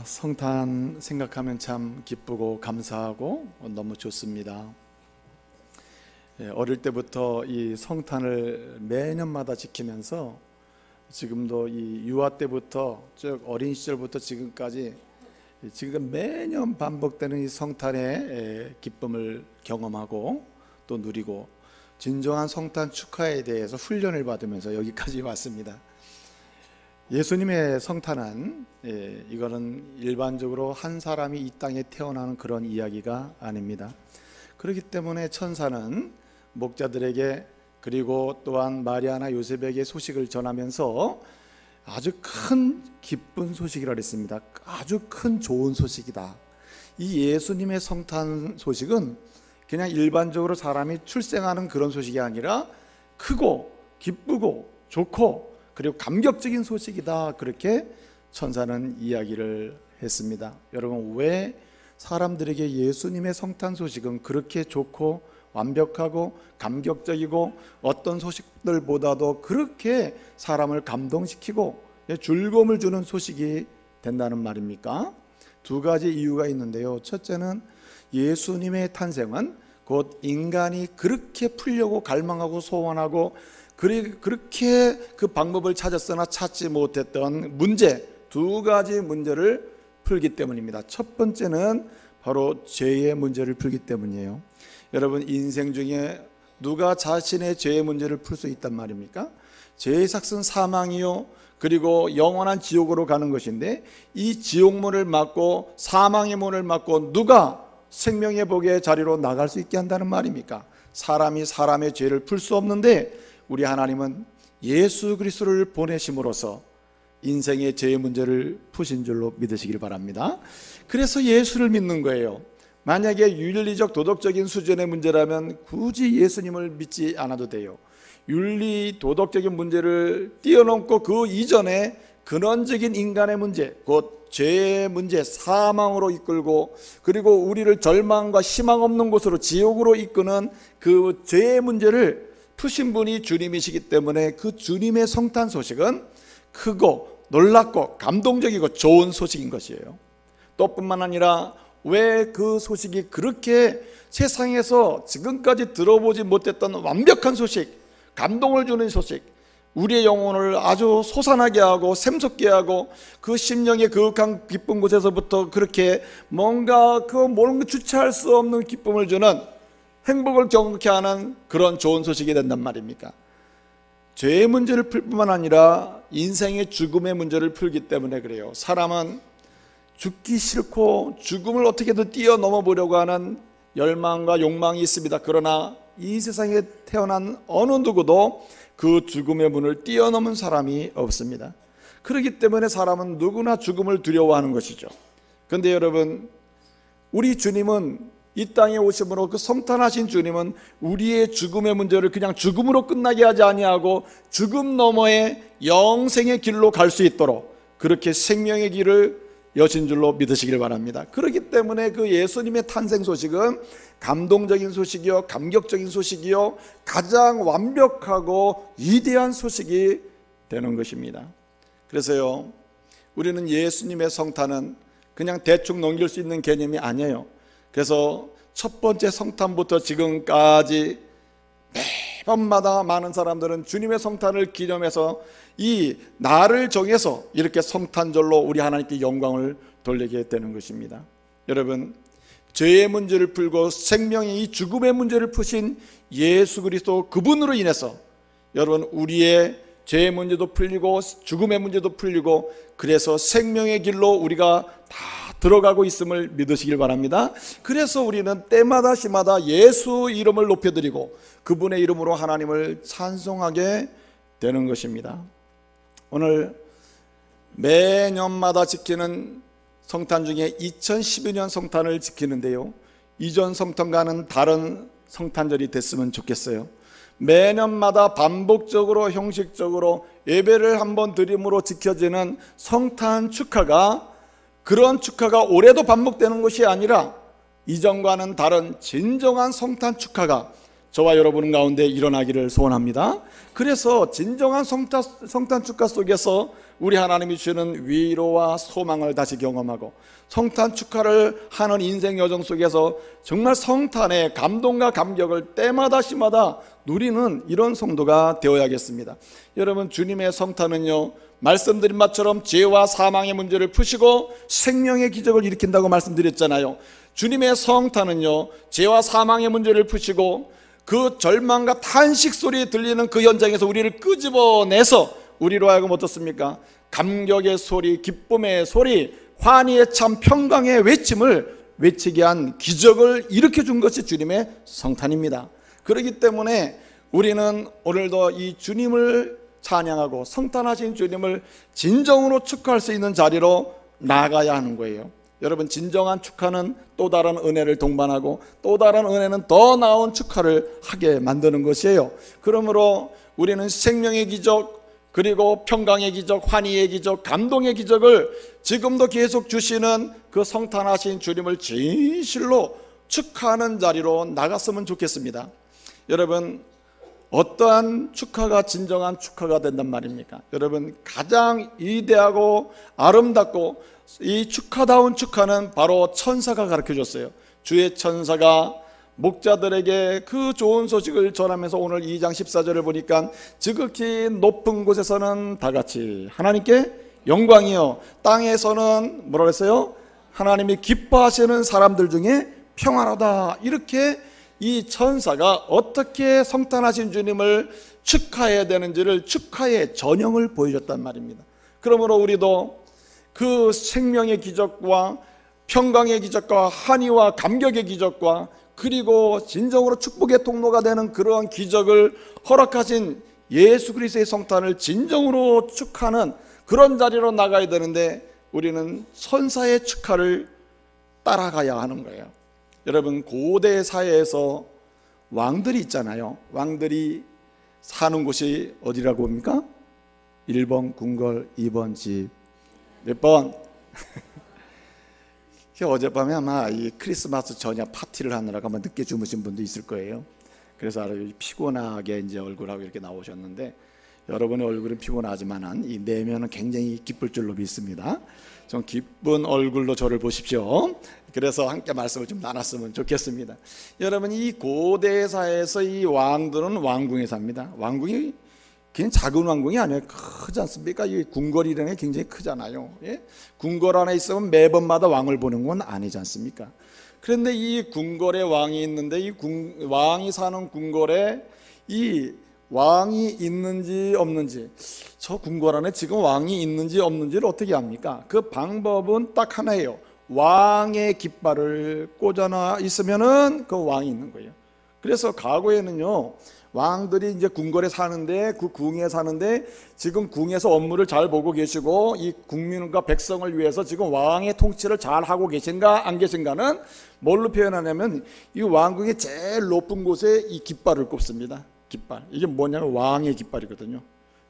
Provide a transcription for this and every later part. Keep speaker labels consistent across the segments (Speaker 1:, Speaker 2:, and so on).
Speaker 1: 성탄 생각하면 참 기쁘고 감사하고 너무 좋습니다. 어릴 때부터 이 성탄을 매년마다 지키면서 지금도 이 유아 때부터 쭉 어린 시절부터 지금까지 지금 매년 반복되는 이 성탄의 기쁨을 경험하고 또 누리고 진정한 성탄 축하에 대해서 훈련을 받으면서 여기까지 왔습니다. 예수님의 성탄은 이거는 일반적으로 한 사람이 이 땅에 태어나는 그런 이야기가 아닙니다. 그렇기 때문에 천사는 목자들에게 그리고 또한 마리아나 요셉에게 소식을 전하면서 아주 큰 기쁜 소식이라 그랬습니다. 아주 큰 좋은 소식이다. 이 예수님의 성탄 소식은 그냥 일반적으로 사람이 출생하는 그런 소식이 아니라 크고 기쁘고 좋고 그리고 감격적인 소식이다. 그렇게 천사는 이야기를 했습니다. 여러분, 왜 사람들에게 예수님의 성탄 소식은 그렇게 좋고 완벽하고 감격적이고 어떤 소식들보다도 그렇게 사람을 감동시키고 즐거움을 주는 소식이 된다는 말입니까? 두 가지 이유가 있는데요. 첫째는 예수님의 탄생은 곧 인간이 그렇게 풀려고 갈망하고 소원하고 그렇게 그 방법을 찾았으나 찾지 못했던 문제, 두 가지 문제를 풀기 때문입니다. 첫 번째는 바로 죄의 문제를 풀기 때문이에요. 여러분, 인생 중에 누가 자신의 죄의 문제를 풀 수 있단 말입니까? 죄의 삭은 사망이요, 그리고 영원한 지옥으로 가는 것인데, 이 지옥문을 막고 사망의 문을 막고 누가 생명의 복의 자리로 나갈 수 있게 한다는 말입니까? 사람이 사람의 죄를 풀 수 없는데 우리 하나님은 예수 그리스도를 보내심으로써 인생의 죄의 문제를 푸신 줄로 믿으시길 바랍니다. 그래서 예수를 믿는 거예요. 만약에 윤리적 도덕적인 수준의 문제라면 굳이 예수님을 믿지 않아도 돼요. 윤리 도덕적인 문제를 뛰어넘고 그 이전에 근원적인 인간의 문제, 곧 죄의 문제, 사망으로 이끌고 그리고 우리를 절망과 희망 없는 곳으로 지옥으로 이끄는 그 죄의 문제를 푸신 분이 주님이시기 때문에 그 주님의 성탄 소식은 크고 놀랍고 감동적이고 좋은 소식인 것이에요. 또 뿐만 아니라 왜 그 소식이 그렇게 세상에서 지금까지 들어보지 못했던 완벽한 소식, 감동을 주는 소식, 우리의 영혼을 아주 솟아나게 하고 샘솟게 하고 그 심령의 그윽한 기쁜 곳에서부터 그렇게 뭔가 주체할 수 없는 기쁨을 주는 행복을 경험케 하는 그런 좋은 소식이 된단 말입니까? 죄의 문제를 풀 뿐만 아니라 인생의 죽음의 문제를 풀기 때문에 그래요. 사람은 죽기 싫고 죽음을 어떻게든 뛰어넘어 보려고 하는 열망과 욕망이 있습니다. 그러나 이 세상에 태어난 어느 누구도 그 죽음의 문을 뛰어넘은 사람이 없습니다. 그렇기 때문에 사람은 누구나 죽음을 두려워하는 것이죠. 그런데 여러분, 우리 주님은 이 땅에 오심으로 그 성탄하신 주님은 우리의 죽음의 문제를 그냥 죽음으로 끝나게 하지 아니하고 죽음 너머의 영생의 길로 갈 수 있도록 그렇게 생명의 길을 여신 줄로 믿으시길 바랍니다. 그렇기 때문에 그 예수님의 탄생 소식은 감동적인 소식이요, 감격적인 소식이요, 가장 완벽하고 위대한 소식이 되는 것입니다. 그래서요, 우리는 예수님의 성탄은 그냥 대충 넘길 수 있는 개념이 아니에요. 그래서 첫 번째 성탄부터 지금까지 매번마다 많은 사람들은 주님의 성탄을 기념해서 이 날을 정해서 이렇게 성탄절로 우리 하나님께 영광을 돌리게 되는 것입니다. 여러분, 죄의 문제를 풀고 생명의 이 죽음의 문제를 푸신 예수 그리스도 그분으로 인해서 여러분, 우리의 죄의 문제도 풀리고 죽음의 문제도 풀리고 그래서 생명의 길로 우리가 다 들어가고 있음을 믿으시길 바랍니다. 그래서 우리는 때마다 시마다 예수 이름을 높여드리고 그분의 이름으로 하나님을 찬송하게 되는 것입니다. 오늘 매년마다 지키는 성탄 중에 2012년 성탄을 지키는데요, 이전 성탄과는 다른 성탄절이 됐으면 좋겠어요. 매년마다 반복적으로 형식적으로 예배를 한번 드림으로 지켜지는 성탄 축하가 그런 축하가 올해도 반복되는 것이 아니라 이전과는 다른 진정한 성탄 축하가 저와 여러분 가운데 일어나기를 소원합니다. 그래서 진정한 성탄 축하 속에서 우리 하나님이 주시는 위로와 소망을 다시 경험하고 성탄 축하를 하는 인생 여정 속에서 정말 성탄의 감동과 감격을 때마다 시마다 누리는 이런 성도가 되어야겠습니다. 여러분, 주님의 성탄은요, 말씀드린 바처럼 죄와 사망의 문제를 푸시고 생명의 기적을 일으킨다고 말씀드렸잖아요. 주님의 성탄은요, 죄와 사망의 문제를 푸시고 그 절망과 탄식 소리 들리는 그 현장에서 우리를 끄집어내서 우리로 하여금 어떻습니까? 감격의 소리, 기쁨의 소리, 환희의 참 평강의 외침을 외치게 한 기적을 일으켜준 것이 주님의 성탄입니다. 그렇기 때문에 우리는 오늘도 이 주님을 찬양하고 성탄하신 주님을 진정으로 축하할 수 있는 자리로 나아가야 하는 거예요. 여러분, 진정한 축하는 또 다른 은혜를 동반하고 또 다른 은혜는 더 나은 축하를 하게 만드는 것이에요. 그러므로 우리는 생명의 기적, 그리고 평강의 기적, 환희의 기적, 감동의 기적을 지금도 계속 주시는 그 성탄하신 주님을 진실로 축하하는 자리로 나갔으면 좋겠습니다. 여러분, 어떠한 축하가 진정한 축하가 된단 말입니까? 여러분, 가장 위대하고 아름답고 이 축하다운 축하는 바로 천사가 가르쳐줬어요. 주의 천사가 목자들에게 그 좋은 소식을 전하면서 오늘 2장 14절을 보니까 지극히 높은 곳에서는 다같이 하나님께 영광이요, 땅에서는 뭐라고 했어요? 하나님이 기뻐하시는 사람들 중에 평안하다. 이렇게 이 천사가 어떻게 성탄하신 주님을 축하해야 되는지를 축하의 전형을 보여줬단 말입니다. 그러므로 우리도 그 생명의 기적과 평강의 기적과 환희와 감격의 기적과 그리고 진정으로 축복의 통로가 되는 그러한 기적을 허락하신 예수 그리스도의 성탄을 진정으로 축하하는 그런 자리로 나가야 되는데 우리는 천사의 축하를 따라가야 하는 거예요. 여러분, 고대 사회에서 왕들이 있잖아요. 왕들이 사는 곳이 어디라고 봅니까? 1번 궁궐, 2번 집. 몇 번? 어젯밤에 아마 이 크리스마스 저녁 파티를 하느라고 아마 늦게 주무신 분도 있을 거예요. 그래서 아주 피곤하게 이제 얼굴하고 이렇게 나오셨는데, 여러분의 얼굴은 피곤하지만은 이 내면은 굉장히 기쁠 줄로 믿습니다. 좀 기쁜 얼굴로 저를 보십시오. 그래서 함께 말씀을 좀 나눴으면 좋겠습니다. 여러분, 이 고대 사회에서 이 왕들은 왕궁에 삽니다. 왕궁이 그냥 작은 왕궁이 아니에요. 크지 않습니까? 이 궁궐이라는 게 굉장히 크잖아요. 예? 궁궐 안에 있으면 매번마다 왕을 보는 건 아니지 않습니까? 그런데 이 궁궐에 왕이 있는데 이 왕이 사는 궁궐에 이 왕이 있는지 없는지, 저 궁궐 안에 지금 왕이 있는지 없는지를 어떻게 합니까? 그 방법은 딱 하나예요. 왕의 깃발을 꽂아놔 있으면은 그 왕이 있는 거예요. 그래서 과거에는요, 왕들이 이제 궁궐에 사는데, 그 궁에 사는데 지금 궁에서 업무를 잘 보고 계시고 이 국민과 백성을 위해서 지금 왕의 통치를 잘 하고 계신가 안 계신가는 뭘로 표현하냐면 이 왕궁의 제일 높은 곳에 이 깃발을 꼽습니다. 깃발. 이게 뭐냐면 왕의 깃발이거든요.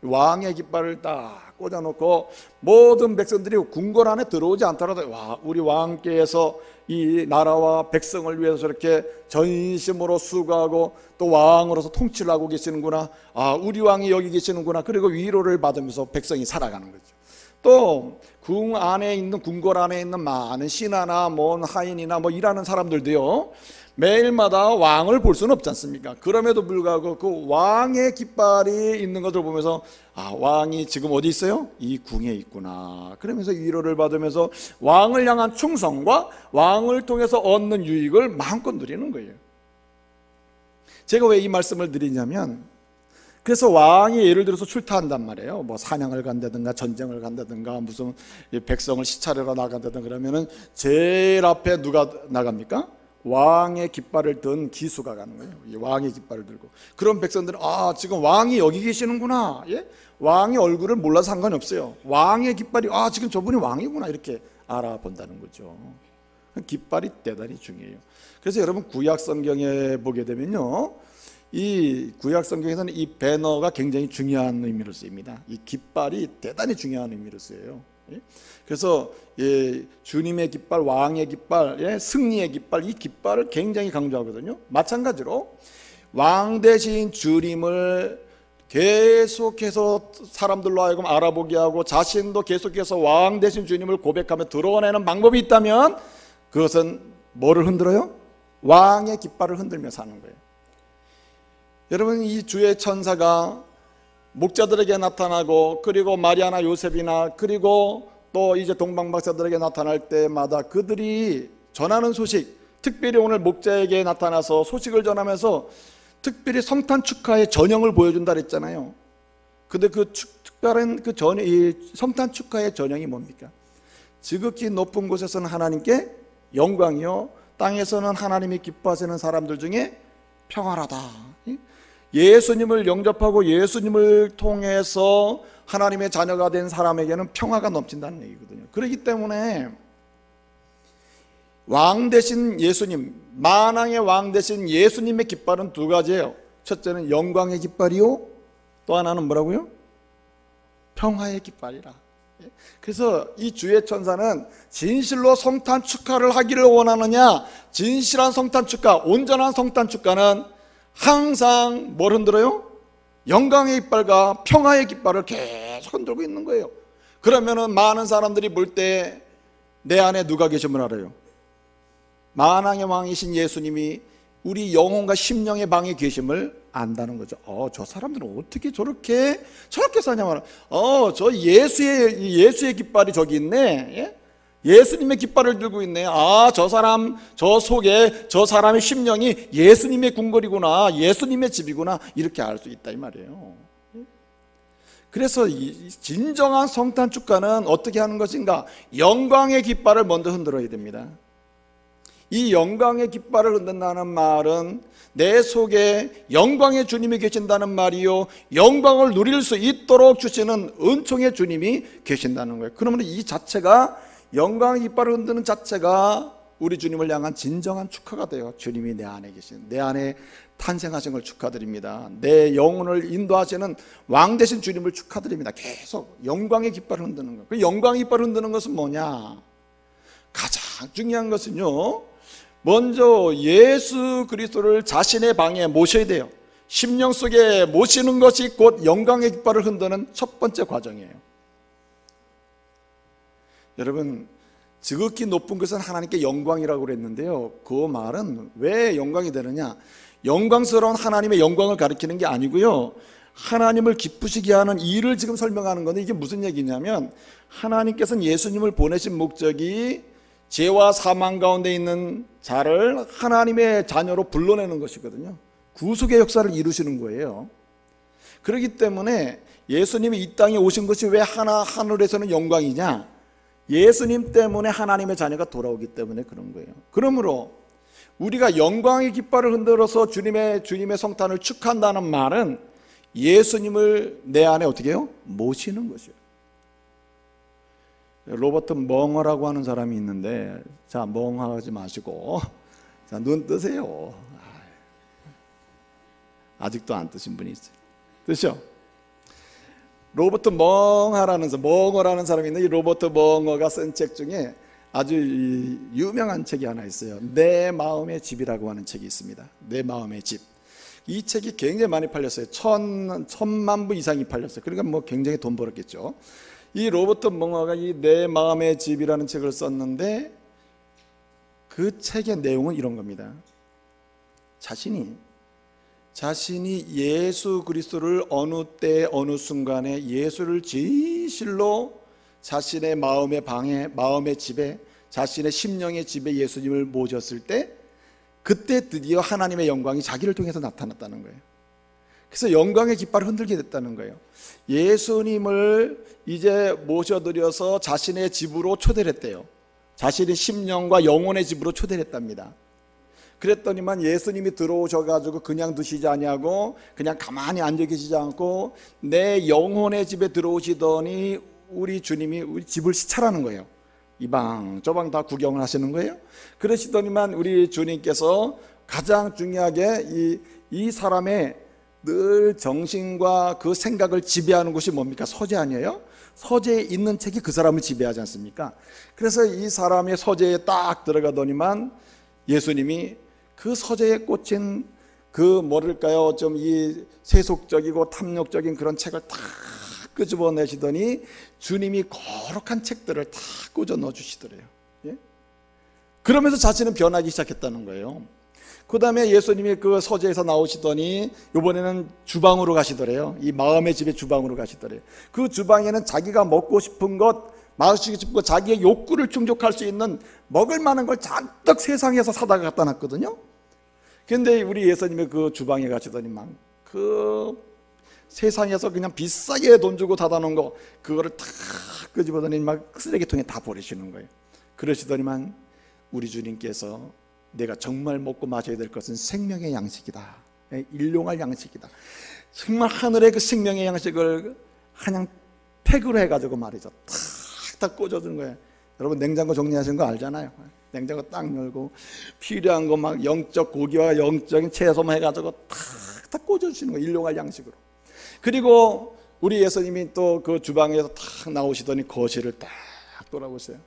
Speaker 1: 왕의 깃발을 딱 꽂아놓고 모든 백성들이 궁궐 안에 들어오지 않더라도, 와, 우리 왕께서 이 나라와 백성을 위해서 저렇게 전심으로 수고하고 또 왕으로서 통치를 하고 계시는구나, 아, 우리 왕이 여기 계시는구나, 그리고 위로를 받으면서 백성이 살아가는 거죠. 또 궁 안에 있는, 궁궐 안에 있는 많은 신하나 뭐 하인이나 뭐 일하는 사람들도요, 매일마다 왕을 볼 수는 없지 않습니까? 그럼에도 불구하고 그 왕의 깃발이 있는 것을 보면서, 아, 왕이 지금 어디 있어요? 이 궁에 있구나. 그러면서 위로를 받으면서 왕을 향한 충성과 왕을 통해서 얻는 유익을 마음껏 누리는 거예요. 제가 왜 이 말씀을 드리냐면, 그래서 왕이 예를 들어서 출타한단 말이에요. 뭐 사냥을 간다든가 전쟁을 간다든가 무슨 백성을 시찰하러 나간다든가 그러면은 제일 앞에 누가 나갑니까? 왕의 깃발을 든 기수가 가는 거예요. 왕의 깃발을 들고. 그런 백성들은, 아, 지금 왕이 여기 계시는구나. 예? 왕의 얼굴을 몰라서 상관이 없어요. 왕의 깃발이, 아, 지금 저분이 왕이구나, 이렇게 알아본다는 거죠. 깃발이 대단히 중요해요. 그래서 여러분, 구약 성경에 보게 되면요, 이 구약 성경에서는 이 배너가 굉장히 중요한 의미로 쓰입니다. 이 깃발이 대단히 중요한 의미로 쓰여요. 그래서 주님의 깃발, 왕의 깃발, 승리의 깃발, 이 깃발을 굉장히 강조하거든요. 마찬가지로 왕 대신 주님을 계속해서 사람들로 하여금 알아보게 하고 자신도 계속해서 왕 대신 주님을 고백하며 드러내는 방법이 있다면 그것은 뭐를 흔들어요? 왕의 깃발을 흔들며 사는 거예요. 여러분, 이 주의 천사가 목자들에게 나타나고 그리고 마리아나 요셉이나 그리고 또 이제 동방박사들에게 나타날 때마다 그들이 전하는 소식, 특별히 오늘 목자에게 나타나서 소식을 전하면서 특별히 성탄 축하의 전형을 보여준다 그랬잖아요. 근데 그 특별한 그 이 성탄 축하의 전형이 뭡니까? 지극히 높은 곳에서는 하나님께 영광이요, 땅에서는 하나님이 기뻐하시는 사람들 중에 평안하다. 예수님을 영접하고 예수님을 통해서 하나님의 자녀가 된 사람에게는 평화가 넘친다는 얘기거든요. 그렇기 때문에 왕 대신 예수님, 만왕의 왕 대신 예수님의 깃발은 두 가지예요. 첫째는 영광의 깃발이요, 또 하나는 뭐라고요? 평화의 깃발이라. 그래서 이 주의 천사는 진실로 성탄 축하를 하기를 원하느냐, 진실한 성탄 축하, 온전한 성탄 축하는 항상 뭘 흔들어요? 영광의 깃발과 평화의 깃발을 계속 흔들고 있는 거예요. 그러면은 많은 사람들이 볼 때 내 안에 누가 계시면 알아요? 만왕의 왕이신 예수님이 우리 영혼과 심령의 방에 계심을 안다는 거죠. 저 사람들은 어떻게 저렇게 사냐면, 저 예수의 깃발이 저기 있네. 예? 예수님의 깃발을 들고 있네. 저 사람, 저 속에 저 사람의 심령이 예수님의 궁궐이구나, 예수님의 집이구나, 이렇게 알 수 있다 이 말이에요. 그래서 이 진정한 성탄 축가는 어떻게 하는 것인가? 영광의 깃발을 먼저 흔들어야 됩니다. 이 영광의 깃발을 흔든다는 말은 내 속에 영광의 주님이 계신다는 말이요, 영광을 누릴 수 있도록 주시는 은총의 주님이 계신다는 거예요. 그러면 이 자체가, 영광의 깃발을 흔드는 자체가 우리 주님을 향한 진정한 축하가 돼요. 주님이 내 안에 계신, 내 안에 탄생하신 걸 축하드립니다. 내 영혼을 인도하시는 왕 되신 주님을 축하드립니다. 계속 영광의 깃발을 흔드는 거예요. 그 영광의 깃발을 흔드는 것은 뭐냐? 가장 중요한 것은요, 먼저 예수 그리스도를 자신의 방에 모셔야 돼요. 심령 속에 모시는 것이 곧 영광의 깃발을 흔드는 첫 번째 과정이에요. 여러분, 지극히 높은 것은 하나님께 영광이라고 그랬는데요, 그 말은 왜 영광이 되느냐? 영광스러운 하나님의 영광을 가리키는 게 아니고요, 하나님을 기쁘시게 하는 일을 지금 설명하는 건데, 이게 무슨 얘기냐면 하나님께서는 예수님을 보내신 목적이 죄와 사망 가운데 있는 자를 하나님의 자녀로 불러내는 것이거든요. 구속의 역사를 이루시는 거예요. 그렇기 때문에 예수님이 이 땅에 오신 것이 왜 하늘에서는 영광이냐? 예수님 때문에 하나님의 자녀가 돌아오기 때문에 그런 거예요. 그러므로 우리가 영광의 깃발을 흔들어서 주님의 성탄을 축한다는 말은 예수님을 내 안에 어떻게 해요? 모시는 것이에요. 로버트 멍어라고 하는 사람이 있는데, 자, 멍하지 마시고, 자, 눈 뜨세요. 아직도 안 뜨신 분이 있어요. 뜨죠? 로버트 멍어라는 사람이 있는데, 이 로버트 멍어가 쓴 책 중에 아주 유명한 책이 하나 있어요. 내 마음의 집이라고 하는 책이 있습니다. 내 마음의 집. 이 책이 굉장히 많이 팔렸어요. 1,000만 부 이상이 팔렸어요. 그러니까 뭐 굉장히 돈 벌었겠죠. 이 로버트 멍어가 이 내 마음의 집이라는 책을 썼는데, 그 책의 내용은 이런 겁니다. 자신이 예수 그리스도를 어느 때 어느 순간에 예수를 진실로 자신의 마음의 방에, 마음의 집에, 자신의 심령의 집에 예수님을 모셨을 때, 그때 드디어 하나님의 영광이 자기를 통해서 나타났다는 거예요. 그래서 영광의 깃발을 흔들게 됐다는 거예요. 예수님을 이제 모셔드려서 자신의 집으로 초대를 했대요. 자신의 심령과 영혼의 집으로 초대를 했답니다. 그랬더니만 예수님이 들어오셔가지고 그냥 두시지 아니하고 그냥 가만히 앉아 계시지 않고 내 영혼의 집에 들어오시더니 우리 주님이 우리 집을 시찰하는 거예요. 이 방 저 방 다 구경을 하시는 거예요. 그러시더니만 우리 주님께서 가장 중요하게 이 사람의 늘 정신과 그 생각을 지배하는 것이 뭡니까? 서재 아니에요? 서재에 있는 책이 그 사람을 지배하지 않습니까? 그래서 이 사람의 서재에 딱 들어가더니만 예수님이 그 서재에 꽂힌 그 뭐랄까요, 좀 이 세속적이고 탐욕적인 그런 책을 다 끄집어내시더니 주님이 거룩한 책들을 다 꽂아 넣어주시더래요. 예? 그러면서 자신은 변하기 시작했다는 거예요. 그 다음에 예수님이 그 서재에서 나오시더니 이번에는 주방으로 가시더래요. 이 마음의 집의 주방으로 가시더래요. 그 주방에는 자기가 먹고 싶은 것, 마시고 싶은 것, 자기의 욕구를 충족할 수 있는 먹을 만한 걸 잔뜩 세상에서 사다가 갖다 놨거든요. 근데 우리 예수님이 그 주방에 가시더니만 그 세상에서 그냥 비싸게 돈 주고 사다 놓은 거, 그거를 다 끄집어더니 막 쓰레기통에 다 버리시는 거예요. 그러시더니만 우리 주님께서 내가 정말 먹고 마셔야 될 것은 생명의 양식이다, 일용할 양식이다, 정말 하늘의 그 생명의 양식을 그냥 팩으로 해가지고 말이죠, 탁탁 꽂아주는 거예요. 여러분 냉장고 정리하시는 거 알잖아요. 냉장고 딱 열고 필요한 거 막 영적 고기와 영적인 채소만 해가지고 탁탁 꽂아주시는 거예요, 일용할 양식으로. 그리고 우리 예수님이 또 그 주방에서 탁 나오시더니 거실을 딱 돌아보세요.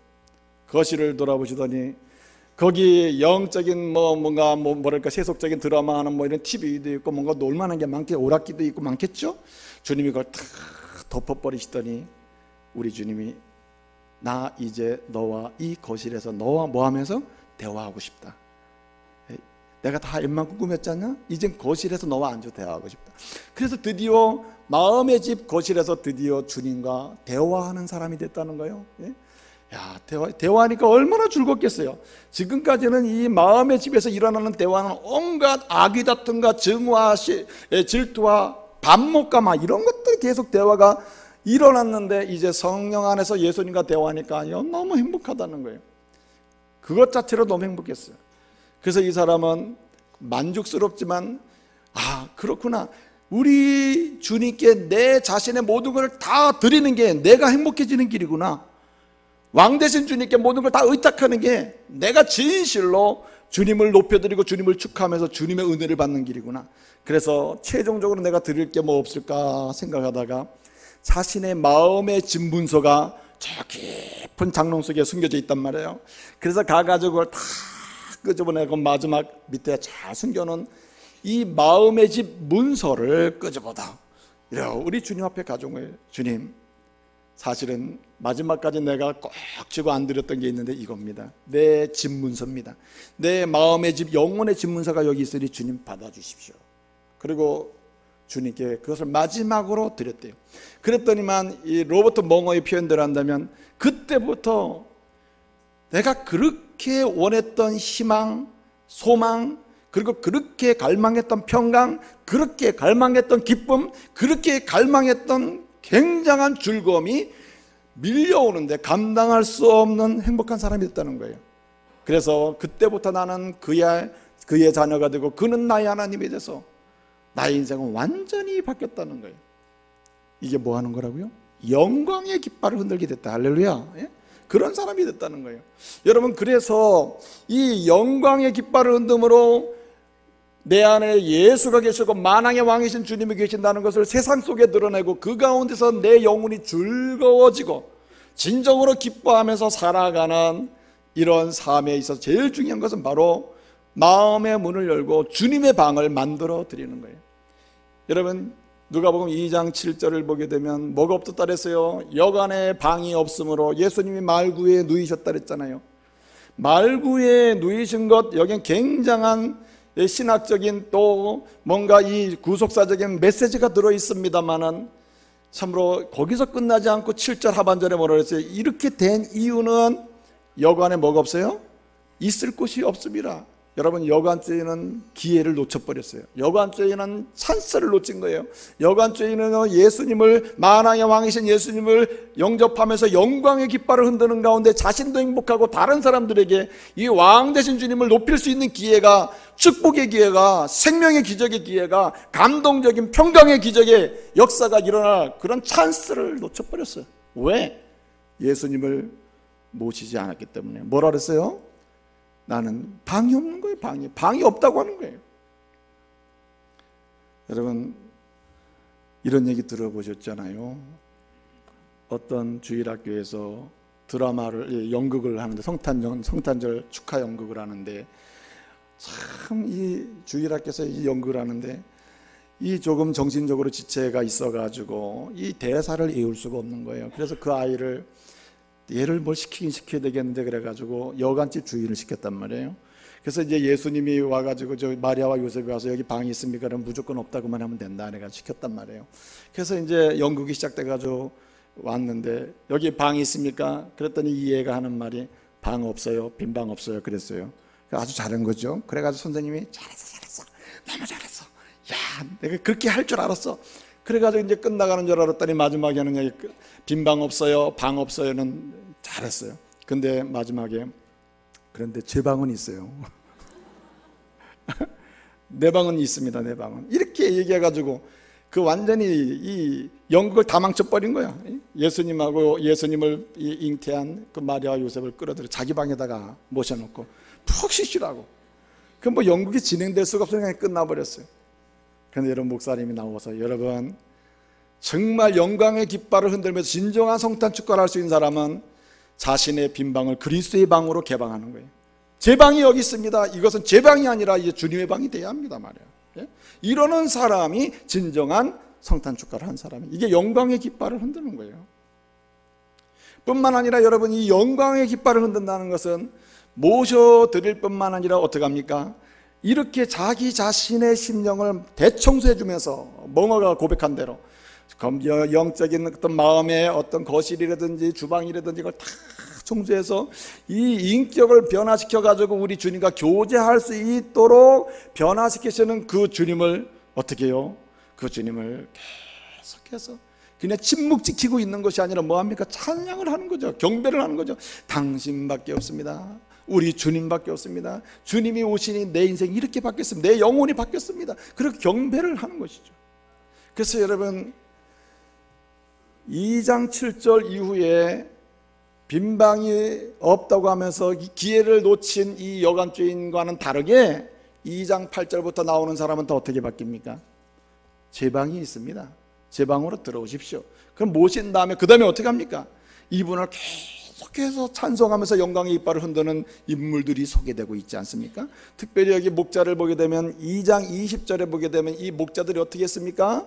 Speaker 1: 거실을 돌아보시더니 거기 영적인 뭔가 뭐랄까 세속적인 드라마 하는 이런 TV도 있고 뭔가 놀만한 게 많겠죠. 오락기도 있고 많겠죠. 주님이 그걸 탁 덮어버리시더니 우리 주님이 나 이제 너와 이 거실에서 너와 뭐 하면서 대화하고 싶다. 내가 다 웬만큼 꾸몄잖아. 이젠 거실에서 너와 앉아 대화하고 싶다. 그래서 드디어 마음의 집 거실에서 드디어 주님과 대화하는 사람이 됐다는 거예요. 예? 야, 대화하니까 얼마나 즐겁겠어요. 지금까지는 이 마음의 집에서 일어나는 대화는 온갖 악의 다툼과 증오와 질투와 반목과 막 이런 것들 계속 대화가 일어났는데 이제 성령 안에서 예수님과 대화하니까 너무 행복하다는 거예요. 그것 자체로 너무 행복했어요. 그래서 이 사람은 만족스럽지만 그렇구나, 우리 주님께 내 자신의 모든 걸 다 드리는 게 내가 행복해지는 길이구나, 왕 대신 주님께 모든 걸 다 의탁하는 게 내가 진실로 주님을 높여드리고 주님을 축하하면서 주님의 은혜를 받는 길이구나. 그래서 최종적으로 내가 드릴 게 뭐 없을까 생각하다가 자신의 마음의 집 문서가 저 깊은 장롱 속에 숨겨져 있단 말이에요. 그래서 가가지고 그걸 다 끄집어내고 마지막 밑에 잘 숨겨놓은 이 마음의 집 문서를 끄집어다 우리 주님 앞에 가져온 거예요. 주님, 사실은 마지막까지 내가 꼭 쥐고 안 드렸던 게 있는데 이겁니다. 내 집 문서입니다. 내 마음의 집, 영혼의 집 문서가 여기 있으니 주님 받아주십시오. 그리고 주님께 그것을 마지막으로 드렸대요. 그랬더니만 이 로버트 멍어의 표현대로 한다면 그때부터 내가 그렇게 원했던 희망, 소망, 그리고 그렇게 갈망했던 평강, 그렇게 갈망했던 기쁨, 그렇게 갈망했던 굉장한 즐거움이 밀려오는데 감당할 수 없는 행복한 사람이 됐다는 거예요. 그래서 그때부터 나는 그의 자녀가 되고 그는 나의 하나님이 돼서 나의 인생은 완전히 바뀌었다는 거예요. 이게 뭐 하는 거라고요? 영광의 깃발을 흔들게 됐다. 할렐루야. 예? 그런 사람이 됐다는 거예요. 여러분, 그래서 이 영광의 깃발을 흔듦으로 내 안에 예수가 계시고 만왕의 왕이신 주님이 계신다는 것을 세상 속에 드러내고 그 가운데서 내 영혼이 즐거워지고 진정으로 기뻐하면서 살아가는 이런 삶에 있어서 제일 중요한 것은 바로 마음의 문을 열고 주님의 방을 만들어 드리는 거예요. 여러분, 누가복음 2장 7절을 보게 되면 뭐가 없었다 그랬어요? 여간에 방이 없으므로 예수님이 말구에 누이셨다 그랬잖아요. 말구에 누이신 것, 여긴 굉장한 신학적인 또 뭔가 이 구속사적인 메시지가 들어있습니다만은 참으로 거기서 끝나지 않고 7절 하반절에 뭐라 그랬어요? 이렇게 된 이유는 여관에 뭐가 없어요? 있을 곳이 없습니다. 여러분, 여관죄인은 기회를 놓쳐버렸어요. 여관죄인은 찬스를 놓친 거예요. 여관죄인은 예수님을, 만왕의 왕이신 예수님을 영접하면서 영광의 깃발을 흔드는 가운데 자신도 행복하고 다른 사람들에게 이 왕 되신 주님을 높일 수 있는 기회가, 축복의 기회가, 생명의 기적의 기회가, 감동적인 평강의 기적의 역사가 일어날 그런 찬스를 놓쳐버렸어요. 왜? 예수님을 모시지 않았기 때문에. 뭐라 그랬어요? 나는 방이 없는 거예요. 방이 없다고 하는 거예요. 여러분, 이런 얘기 들어보셨잖아요. 어떤 주일학교에서 드라마를, 연극을 하는데 성탄절 축하 연극을 하는데 참 이 주일학교에서 이 연구를 하는데 이 조금 정신적으로 지체가 있어가지고 이 대사를 외울 수가 없는 거예요. 그래서 그 아이를 얘를 뭘 시키긴 시켜야 되겠는데 그래가지고 여관집 주인을 시켰단 말이에요. 그래서 이제 예수님이 와가지고 저 마리아와 요셉이 와서 여기 방이 있습니까? 그러면 무조건 없다고만 하면 된다. 그래가지고 시켰단 말이에요. 그래서 이제 연극이 시작돼가지고 왔는데 여기 방이 있습니까? 그랬더니 이 애가 하는 말이 방 없어요. 빈 방 없어요. 그랬어요. 아주 잘한 거죠. 그래가지고 선생님이 잘했어. 너무 잘했어. 야, 내가 그렇게 할 줄 알았어. 그래가지고 이제 끝나가는 줄 알았더니 마지막에는 빈 방 없어요. 방 없어요는 잘했어요. 근데 마지막에 그런데 제 방은 있어요. 내 방은 있습니다. 내 방은. 이렇게 얘기해가지고 그 완전히 이 연극을 다 망쳐버린 거야. 예수님하고 예수님을 잉태한 그 마리아와 요셉을 끌어들여 자기 방에다가 모셔놓고 푹 쉬시라고. 그 뭐 연극이 진행될 수가 없으니까 끝나버렸어요. 그런데 여러분 목사님이 나와서 여러분 정말 영광의 깃발을 흔들면서 진정한 성탄 축가를 할 수 있는 사람은 자신의 빈 방을 그리스도의 방으로 개방하는 거예요. 제 방이 여기 있습니다. 이것은 제 방이 아니라 이제 주님의 방이 돼야 합니다 말이에요. 이러는 사람이 진정한 성탄 축가를 한 사람이 이게 영광의 깃발을 흔드는 거예요. 뿐만 아니라 여러분 이 영광의 깃발을 흔든다는 것은 모셔드릴 뿐만 아니라 어떻게 합니까? 이렇게 자기 자신의 심령을 대청소해 주면서 멍어가 고백한 대로 영적인 어떤 마음의 어떤 거실이라든지 주방이라든지 이걸 다 청소해서 이 인격을 변화시켜 가지고 우리 주님과 교제할 수 있도록 변화시키시는 그 주님을 어떻게 해요? 그 주님을 계속해서 그냥 침묵 지키고 있는 것이 아니라 뭐합니까? 찬양을 하는 거죠. 경배를 하는 거죠. 당신밖에 없습니다. 우리 주님밖에 없습니다. 주님이 오시니 내 인생이 이렇게 바뀌었습니다. 내 영혼이 바뀌었습니다. 그렇게 경배를 하는 것이죠. 그래서 여러분 2장 7절 이후에 빈방이 없다고 하면서 기회를 놓친 이 여관주인과는 다르게 2장 8절부터 나오는 사람은 또 어떻게 바뀝니까? 제 방이 있습니다. 제 방으로 들어오십시오. 그럼 모신 다음에 그 다음에 어떻게 합니까? 이분을 계속해서 찬송하면서 영광의 이빨을 흔드는 인물들이 소개되고 있지 않습니까? 특별히 여기 목자를 보게 되면 2장 20절에 보게 되면 이 목자들이 어떻게 했습니까?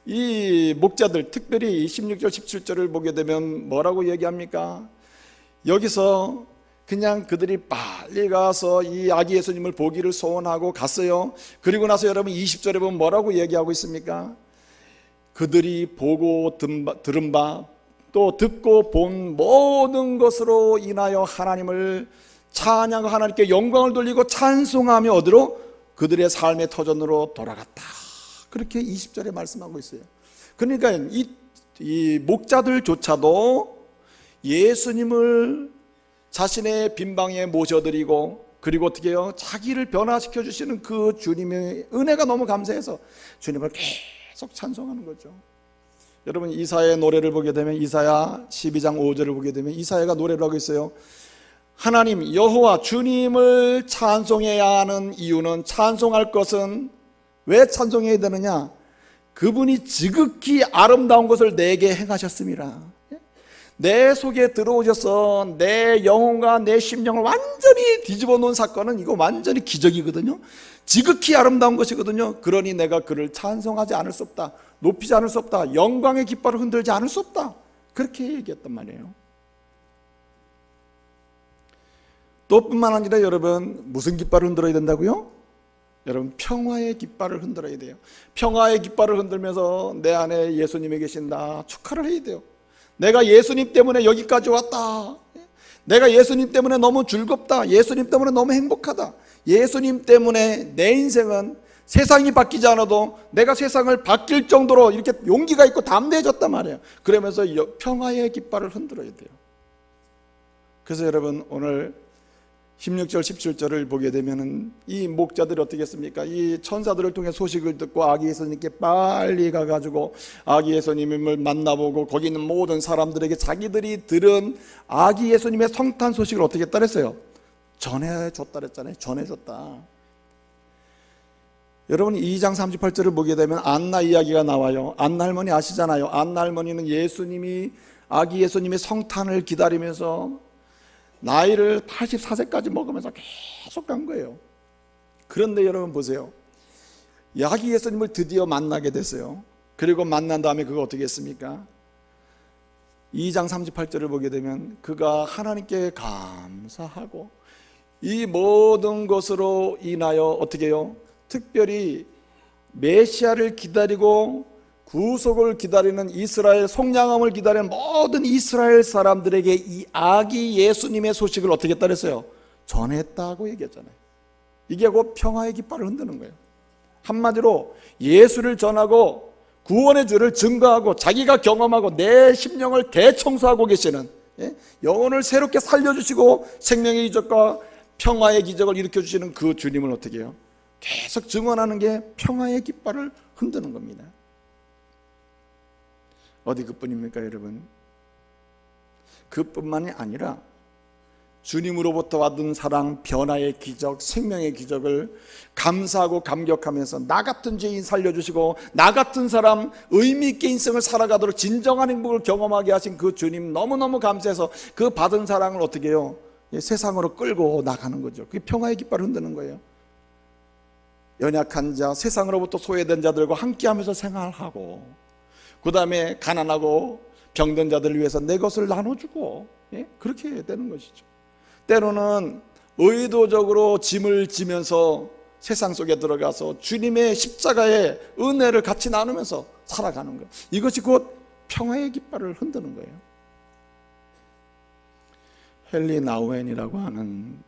Speaker 1: 이 목자들 특별히 16절 17절을 보게 되면 뭐라고 얘기합니까? 여기서 그냥 그들이 빨리 가서 이 아기 예수님을 보기를 소원하고 갔어요. 그리고 나서 여러분 20절에 보면 뭐라고 얘기하고 있습니까? 그들이 보고 들은 바 또 듣고 본 모든 것으로 인하여 하나님을 찬양하고 하나님께 영광을 돌리고 찬송하며 어디로? 그들의 삶의 터전으로 돌아갔다. 그렇게 20절에 말씀하고 있어요. 그러니까 이 목자들조차도 예수님을 자신의 빈방에 모셔드리고 그리고 어떻게 해요? 자기를 변화시켜 주시는 그 주님의 은혜가 너무 감사해서 주님을 계속 찬송하는 거죠. 여러분 이사야의 노래를 보게 되면 이사야 12장 5절을 보게 되면 이사야가 노래를 하고 있어요. 하나님 여호와 주님을 찬송해야 하는 이유는 찬송할 것은 왜 찬송해야 되느냐? 그분이 지극히 아름다운 것을 내게 행하셨습니다. 내 속에 들어오셔서 내 영혼과 내 심령을 완전히 뒤집어 놓은 사건은 이거 완전히 기적이거든요. 지극히 아름다운 것이거든요. 그러니 내가 그를 찬송하지 않을 수 없다. 높이지 않을 수 없다. 영광의 깃발을 흔들지 않을 수 없다. 그렇게 얘기했단 말이에요. 또 뿐만 아니라 여러분 무슨 깃발을 흔들어야 된다고요? 여러분 평화의 깃발을 흔들어야 돼요. 평화의 깃발을 흔들면서 내 안에 예수님이 계신다 축하를 해야 돼요. 내가 예수님 때문에 여기까지 왔다. 내가 예수님 때문에 너무 즐겁다. 예수님 때문에 너무 행복하다. 예수님 때문에 내 인생은 세상이 바뀌지 않아도 내가 세상을 바뀔 정도로 이렇게 용기가 있고 담대해졌단 말이에요. 그러면서 평화의 깃발을 흔들어야 돼요. 그래서 여러분 오늘 16절 17절을 보게 되면은 이 목자들이 어떻게 했습니까? 이 천사들을 통해 소식을 듣고 아기 예수님께 빨리 가가지고 아기 예수님을 만나보고 거기 있는 모든 사람들에게 자기들이 들은 아기 예수님의 성탄 소식을 어떻게 했다 그랬어요? 전해줬다 그랬잖아요. 전해줬다. 여러분 2장 38절을 보게 되면 안나 이야기가 나와요. 안나 할머니 아시잖아요. 안나 할머니는 예수님이 아기 예수님의 성탄을 기다리면서 나이를 84세까지 먹으면서 계속 간 거예요. 그런데 여러분 보세요. 야기 예수님을 드디어 만나게 됐어요. 그리고 만난 다음에 그가 어떻게 했습니까? 2장 38절을 보게 되면 그가 하나님께 감사하고 이 모든 것으로 인하여 어떻게 해요? 특별히 메시아를 기다리고 구속을 기다리는 이스라엘 속량함을 기다리는 모든 이스라엘 사람들에게 이 아기 예수님의 소식을 어떻게 했다 그랬어요? 전했다고 얘기했잖아요. 이게 곧 평화의 깃발을 흔드는 거예요. 한마디로 예수를 전하고 구원의 주를 증거하고 자기가 경험하고 내 심령을 대청소하고 계시는, 영혼을 새롭게 살려주시고 생명의 기적과 평화의 기적을 일으켜주시는 그 주님을 어떻게 해요? 계속 증언하는 게 평화의 깃발을 흔드는 겁니다. 어디 그뿐입니까 여러분? 그뿐만이 아니라 주님으로부터 받은 사랑, 변화의 기적, 생명의 기적을 감사하고 감격하면서 나 같은 죄인 살려주시고 나 같은 사람 의미 있게 인생을 살아가도록 진정한 행복을 경험하게 하신 그 주님 너무너무 감사해서 그 받은 사랑을 어떻게 해요? 세상으로 끌고 나가는 거죠. 그게 평화의 깃발을 흔드는 거예요. 연약한 자, 세상으로부터 소외된 자들과 함께하면서 생활하고, 그 다음에 가난하고 병든 자들을 위해서 내 것을 나눠주고, 그렇게 되는 것이죠. 때로는 의도적으로 짐을 지면서 세상 속에 들어가서 주님의 십자가의 은혜를 같이 나누면서 살아가는 것, 이것이 곧 평화의 깃발을 흔드는 거예요. 헨리 나우엔이라고 하는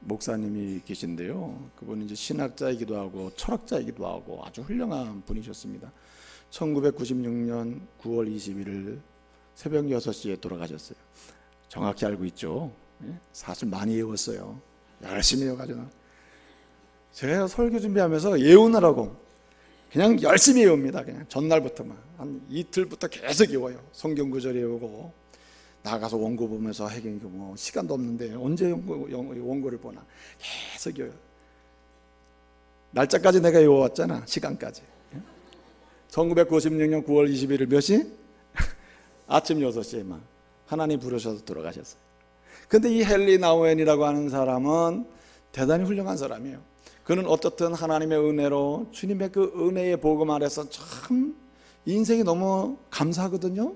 Speaker 1: 목사님이 계신데요, 그분은 이제 신학자이기도 하고 철학자이기도 하고 아주 훌륭한 분이셨습니다. 1996년 9월 21일 새벽 6시에 돌아가셨어요. 정확히 알고 있죠. 사실 많이 외웠어요. 열심히 외워가지고 제가 설교 준비하면서 외우느라고 그냥 열심히 외웁니다. 그냥 전날부터만 한 이틀부터 계속 외워요. 성경 구절 외우고 나가서 원고 보면서 하긴 뭐 시간도 없는데 언제 원고를 보나 계속 외워요. 날짜까지 내가 외워왔잖아. 시간까지. 1996년 9월 21일 몇 시? 아침 6시에 막 하나님 부르셔서 돌아가셨어요. 근데 이 헨리 나우엔이라고 하는 사람은 대단히 훌륭한 사람이에요. 그는 어떻든 하나님의 은혜로 주님의 그 은혜의 복음 아래서 참 인생이 너무 감사하거든요.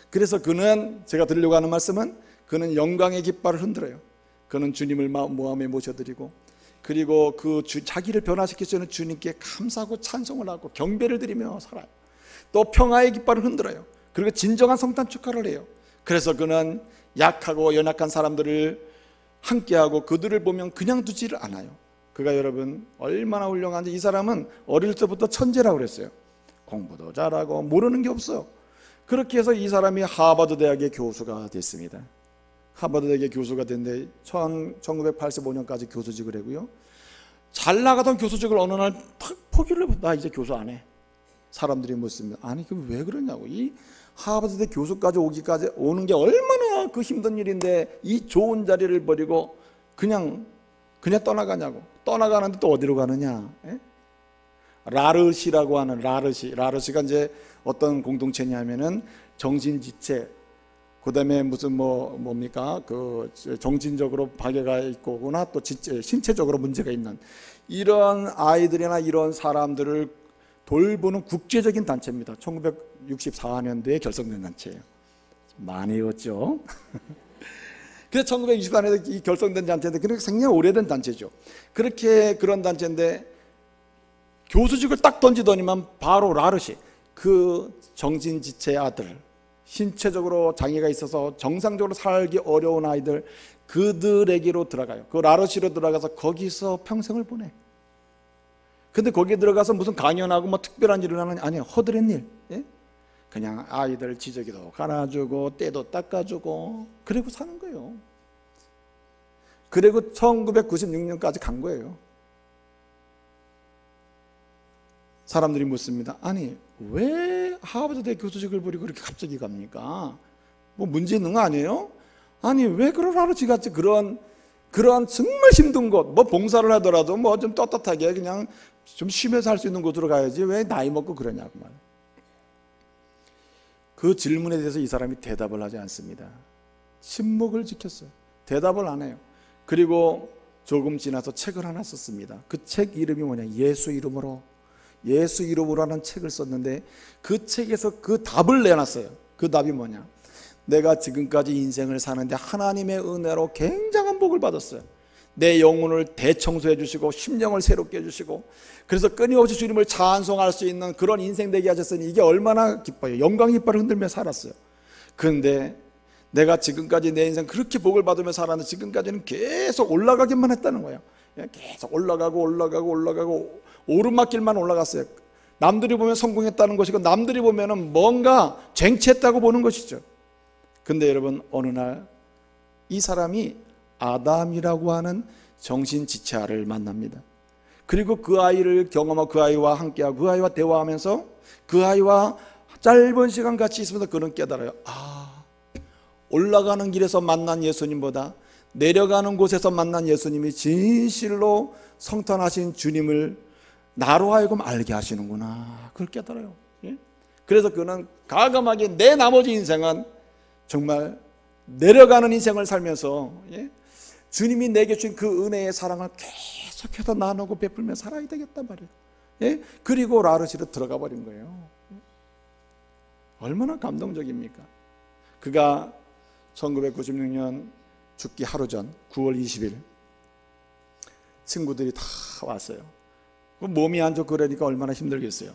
Speaker 1: 그래서 그는, 제가 드리려고 하는 말씀은, 그는 영광의 깃발을 흔들어요. 그는 주님을 마음에 모셔드리고, 그리고 자기를 변화시키시는 주님께 감사하고 찬송을 하고 경배를 드리며 살아요. 또 평화의 깃발을 흔들어요. 그리고 진정한 성탄 축하를 해요. 그래서 그는 약하고 연약한 사람들을 함께하고 그들을 보면 그냥 두지를 않아요. 그가 여러분 얼마나 훌륭한지, 이 사람은 어릴 때부터 천재라고 그랬어요. 공부도 잘하고 모르는 게 없어요. 그렇게 해서 이 사람이 하버드 대학의 교수가 됐습니다. 하버드 대학의 교수가 됐는데 1985년까지 교수직을 하고요. 잘 나가던 교수직을 어느 날 탁 포기를 해서 나 이제 교수 안 해. 사람들이 묻습니다. 아니 그 왜 그러냐고. 이 하버드대 교수까지 오는 게 얼마나 그 힘든 일인데 이 좋은 자리를 버리고 그냥 떠나가냐고. 떠나가는데 또 어디로 가느냐? 라르시라고 하는 라르시가 이제 어떤 공동체냐면은 정신지체, 그다음에 무슨 뭡니까 그 정신적으로 박애가 있거나 또 신체적으로 문제가 있는 이런 아이들이나 이런 사람들을 돌보는 국제적인 단체입니다. 1964년도에 결성된 단체예요. 많이 외웠죠. 그래서 1964년에 이 결성된 단체인데 그렇게 굉장히 오래된 단체죠. 그런 단체인데 교수직을 딱 던지더니만 바로 라르시, 그 정신지체 아들, 신체적으로 장애가 있어서 정상적으로 살기 어려운 아이들, 그들에게로 들어가요. 그 라르시로 들어가서 거기서 평생을 보내. 근데 거기에 들어가서 무슨 강연하고 뭐 특별한 일을 하는, 아니에요. 허드렛 일. 그냥 아이들 지저귀도 갈아주고 때도 닦아주고 그리고 사는 거예요. 그리고 1996년까지 간 거예요. 사람들이 묻습니다. 아니 왜 하버드대 교수직을 버리고 그렇게 갑자기 갑니까? 뭐 문제 있는 거 아니에요? 아니 왜 그러라지 같이 그런 정말 힘든 곳, 뭐 봉사를 하더라도 뭐 좀 떳떳하게 그냥 좀 쉬면서 할 수 있는 곳으로 가야지 왜 나이 먹고 그러냐고 말이에요. 그 질문에 대해서 이 사람이 대답을 하지 않습니다. 침묵을 지켰어요. 대답을 안 해요. 그리고 조금 지나서 책을 하나 썼습니다. 그 책 이름이 뭐냐, 예수 이름으로, 예수 이름으로라는 책을 썼는데 그 책에서 그 답을 내놨어요. 그 답이 뭐냐, 내가 지금까지 인생을 사는데 하나님의 은혜로 굉장한 복을 받았어요. 내 영혼을 대청소해 주시고 심령을 새롭게 해주시고, 그래서 끊임없이 주님을 찬송할 수 있는 그런 인생 되게 하셨으니 이게 얼마나 기뻐요. 영광의 이빨을 흔들며 살았어요. 그런데 내가 지금까지 내 인생 그렇게 복을 받으며 살았는데 지금까지는 계속 올라가기만 했다는 거예요. 계속 올라가고 오르막길만 올라갔어요. 남들이 보면 성공했다는 것이고 남들이 보면 뭔가 쟁취했다고 보는 것이죠. 근데 여러분, 어느 날 이 사람이 아담이라고 하는 정신지체아를 만납니다. 그리고 그 아이를 경험하고 그 아이와 함께하고 그 아이와 대화하면서 그 아이와 짧은 시간 같이 있으면서 그는 깨달아요. 올라가는 길에서 만난 예수님보다 내려가는 곳에서 만난 예수님이 진실로 성탄하신 주님을 나로 하여금 알게 하시는구나, 그걸 깨달아요. 그래서 그는 과감하게 내 나머지 인생은 정말 내려가는 인생을 살면서 주님이 내게 주신 그 은혜의 사랑을 계속해서 나누고 베풀며 살아야 되겠단 말이에요. 그리고 라르시로 들어가 버린 거예요. 얼마나 감동적입니까? 그가 1996년 죽기 하루 전 9월 20일 친구들이 다 왔어요. 몸이 안 좋고 그러니까 얼마나 힘들겠어요.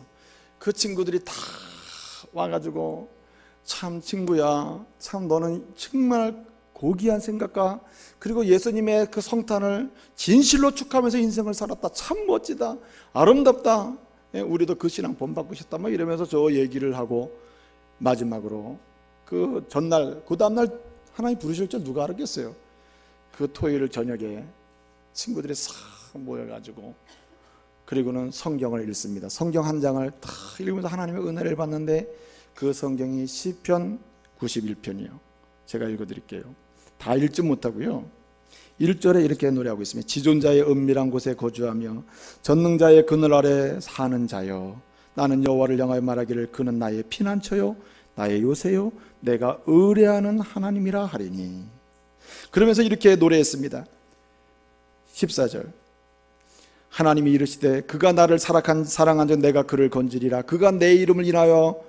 Speaker 1: 그 친구들이 다 와가지고, 참 친구야, 참 너는 정말 고귀한 생각과 그리고 예수님의 그 성탄을 진실로 축하하면서 인생을 살았다, 참 멋지다, 아름답다, 우리도 그 신앙 본받고 싶다, 막 이러면서 저 얘기를 하고, 마지막으로 그 전날, 그 다음날 하나님 부르실 줄 누가 알았겠어요. 그 토요일 저녁에 친구들이 싹 모여가지고 그리고는 성경을 읽습니다. 성경 한 장을 다 읽으면서 하나님의 은혜를 받는데 그 성경이 시편 91편이에요. 제가 읽어드릴게요. 다 읽지 못하고요. 1절에 이렇게 노래하고 있습니다. 지존자의 은밀한 곳에 거주하며 전능자의 그늘 아래 사는 자여, 나는 여호와를 향하여 말하기를 그는 나의 피난처요 나의 요새요 내가 의뢰하는 하나님이라 하리니. 그러면서 이렇게 노래했습니다. 14절, 하나님이 이르시되 그가 나를 사랑한 적 내가 그를 건지리라. 그가 내 이름을 인하여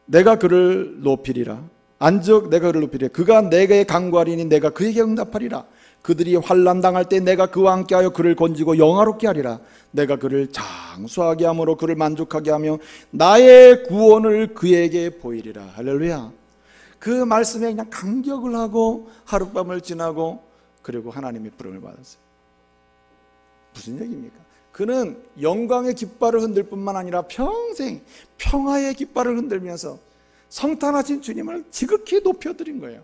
Speaker 1: 내가 그를 높이리라. 안즉 내가 그를 높이리라. 그가 내게 간구하리니 내가 그에게 응답하리라. 그들이 환난 당할 때 내가 그와 함께하여 그를 건지고 영화롭게 하리라. 내가 그를 장수하게 함으로 그를 만족하게 하며 나의 구원을 그에게 보이리라. 할렐루야. 그 말씀에 그냥 감격을 하고 하룻밤을 지나고 그리고 하나님의 부름을 받았어요. 무슨 얘기입니까? 그는 영광의 깃발을 흔들 뿐만 아니라 평생 평화의 깃발을 흔들면서 성탄하신 주님을 지극히 높여드린 거예요.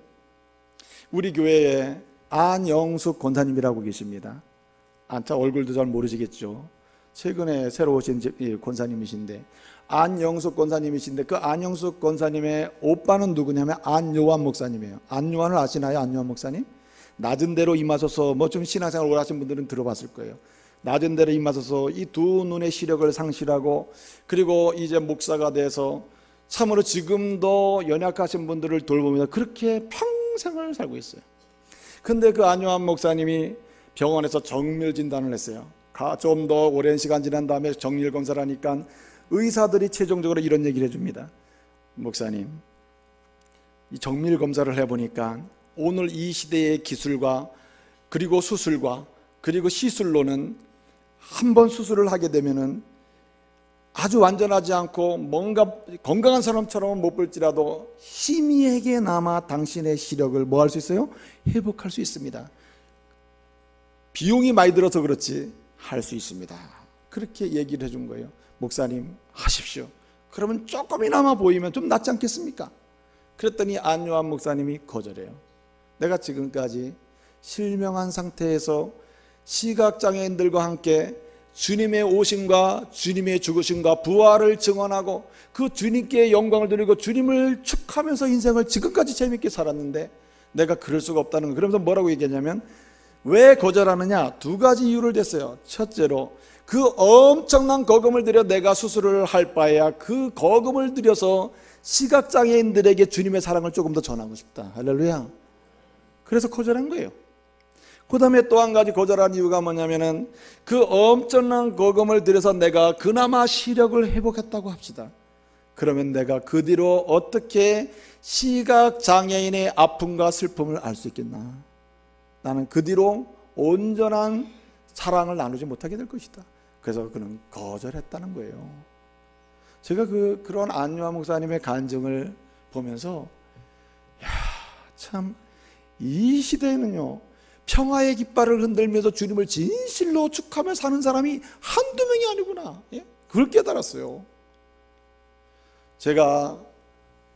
Speaker 1: 우리 교회에 안영숙 권사님이라고 계십니다. 얼굴도 잘 모르시겠죠. 최근에 새로 오신 권사님이신데, 안영숙 권사님이신데 그 안영숙 권사님의 오빠는 누구냐면 안요한 목사님이에요. 안요한을 아시나요? 안요한 목사님? 낮은 데로 임하소서, 뭐 좀 신앙생활 오래 하신 분들은 들어봤을 거예요. 낮은 데로 임하소서 이 두 눈의 시력을 상실하고 그리고 이제 목사가 돼서 참으로 지금도 연약하신 분들을 돌보면서 그렇게 평생을 살고 있어요. 근데 그 안요한 목사님이 병원에서 정밀 진단을 했어요. 좀 더 오랜 시간 지난 다음에 정밀 검사를 하니까 의사들이 최종적으로 이런 얘기를 해줍니다. 목사님, 이 정밀 검사를 해보니까 오늘 이 시대의 기술과 그리고 수술과 그리고 시술로는 한 번 수술을 하게 되면은 아주 완전하지 않고 뭔가 건강한 사람처럼은 못 볼지라도 희미하게나마 당신의 시력을 뭐 할 수 있어요? 회복할 수 있습니다. 비용이 많이 들어서 그렇지 할 수 있습니다. 그렇게 얘기를 해준 거예요. 목사님 하십시오. 그러면 조금이나마 보이면 좀 낫지 않겠습니까? 그랬더니 안요한 목사님이 거절해요. 내가 지금까지 실명한 상태에서 시각장애인들과 함께 주님의 오심과 주님의 죽으심과 부활을 증언하고 그 주님께 영광을 드리고 주님을 축하하면서 인생을 지금까지 재밌게 살았는데 내가 그럴 수가 없다는 거. 그러면서 뭐라고 얘기했냐면, 왜 거절하느냐? 두 가지 이유를 댔어요. 첫째로, 그 엄청난 거금을 들여 내가 수술을 할 바에야 그 거금을 들여서 시각장애인들에게 주님의 사랑을 조금 더 전하고 싶다. 할렐루야. 그래서 거절한 거예요. 그 다음에 또 한 가지 거절한 이유가 뭐냐면은 그 엄청난 거금을 들여서 내가 그나마 시력을 회복했다고 합시다. 그러면 내가 그 뒤로 어떻게 시각장애인의 아픔과 슬픔을 알 수 있겠나? 나는 그 뒤로 온전한 사랑을 나누지 못하게 될 것이다. 그래서 그는 거절했다는 거예요. 제가 그런 안유아 목사님의 간증을 보면서 참 이 시대에는요, 평화의 깃발을 흔들면서 주님을 진실로 축하며 사는 사람이 한두 명이 아니구나. 그걸 깨달았어요. 제가